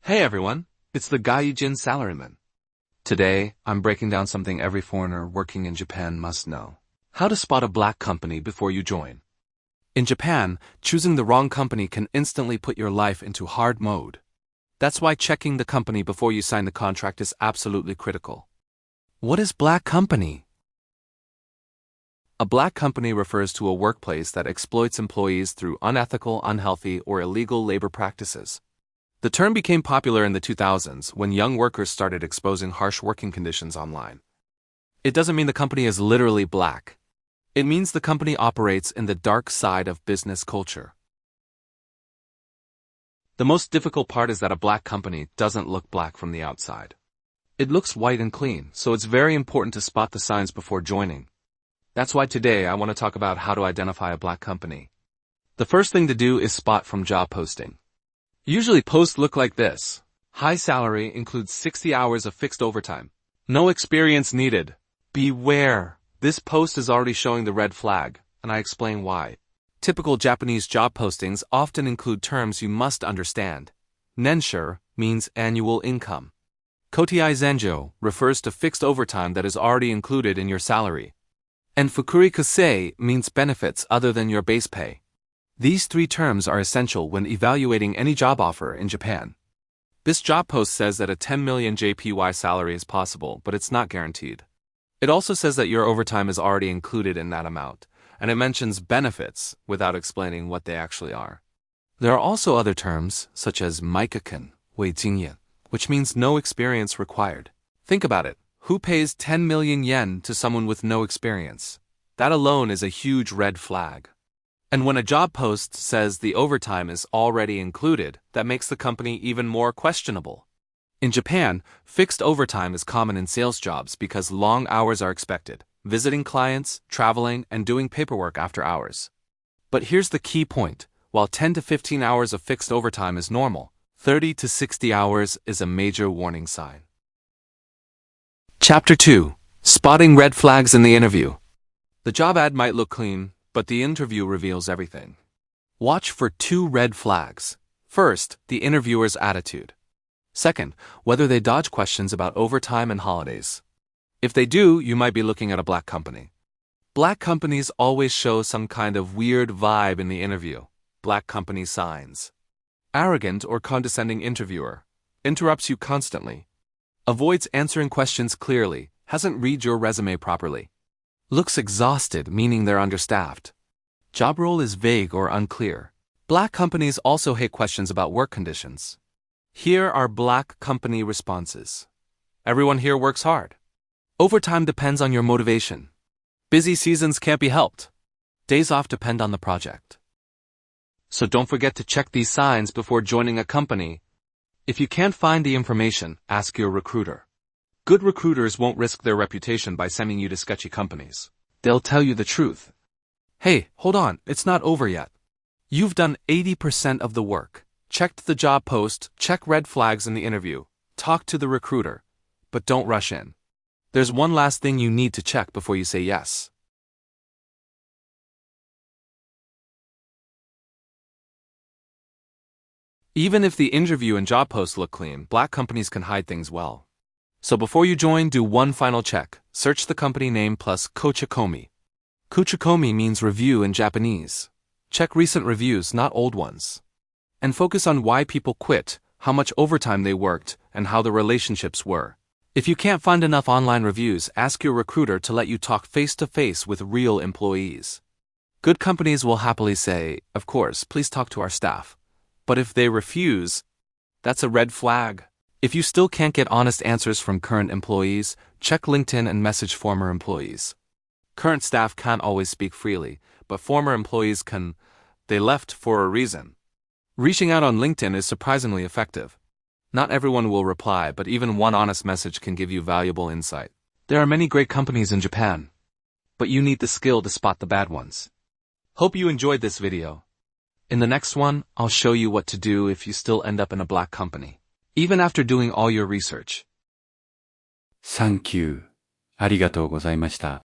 Hey everyone, it's the Gaijin salaryman. Today, I'm breaking down something every foreigner working in Japan must know. How to spot a black company before you join. In Japan, choosing the wrong company can instantly put your life into hard mode. That's why checking the company before you sign the contract is absolutely critical. What is black company? A black company refers to a workplace that exploits employees through unethical, unhealthy, or illegal labor practices. The term became popular in the 2000s when young workers started exposing harsh working conditions online. It doesn't mean the company is literally black. It means the company operates in the dark side of business culture. The most difficult part is that a black company doesn't look black from the outside. It looks white and clean, so it's very important to spot the signs before joining. That's why today I want to talk about how to identify a black company. The first thing to do is spot from job posting. Usually posts look like this. High salary includes 60 hours of fixed overtime. No experience needed. Beware. This post is already showing the red flag, and I explain why. Typical Japanese job postings often include terms you must understand. Nenshu means annual income. Kotiai Zenjo refers to fixed overtime that is already included in your salary. And Fukuri Kusei means benefits other than your base pay. These three terms are essential when evaluating any job offer in Japan. This job post says that a 10 million JPY salary is possible, but it's not guaranteed. It also says that your overtime is already included in that amount, and it mentions benefits without explaining what they actually are. There are also other terms, such as maikaken, weijingyan, which means no experience required. Think about it. Who pays 10 million yen to someone with no experience? That alone is a huge red flag. And when a job post says the overtime is already included, that makes the company even more questionable. In Japan, fixed overtime is common in sales jobs because long hours are expected, visiting clients, traveling, and doing paperwork after hours. But here's the key point. While 10 to 15 hours of fixed overtime is normal, 30 to 60 hours is a major warning sign. Chapter 2. Spotting red flags in the interview. The job ad might look clean, but the interview reveals everything. Watch for 2 red flags. First, the interviewer's attitude. Second, whether they dodge questions about overtime and holidays. If they do, you might be looking at a black company. Black companies always show some kind of weird vibe in the interview. Black company signs. Arrogant or condescending interviewer. Interrupts you constantly. Avoids answering questions clearly, hasn't read your resume properly. Looks exhausted, meaning they're understaffed. Job role is vague or unclear. Black companies also hate questions about work conditions. Here are black company responses. Everyone here works hard. Overtime depends on your motivation. Busy seasons can't be helped. Days off depend on the project. So don't forget to check these signs before joining a company. If you can't find the information, ask your recruiter. Good recruiters won't risk their reputation by sending you to sketchy companies. They'll tell you the truth. Hey, hold on, it's not over yet. You've done 80% of the work. Checked the job post, check red flags in the interview, talk to the recruiter, but don't rush in. There's one last thing you need to check before you say yes. Even if the interview and job posts look clean, black companies can hide things well. So before you join, do one final check. Search the company name plus kochikomi. Kochikomi means review in Japanese. Check recent reviews, not old ones. And focus on why people quit, how much overtime they worked, and how the relationships were. If you can't find enough online reviews, ask your recruiter to let you talk face-to-face with real employees. Good companies will happily say, of course, please talk to our staff. But if they refuse, that's a red flag. If you still can't get honest answers from current employees, check LinkedIn and message former employees. Current staff can't always speak freely, but former employees can. They left for a reason. Reaching out on LinkedIn is surprisingly effective. Not everyone will reply, but even one honest message can give you valuable insight. There are many great companies in Japan, but you need the skill to spot the bad ones. Hope you enjoyed this video. In the next one, I'll show you what to do if you still end up in a black company, even after doing all your research. Thank you. ありがとうございました。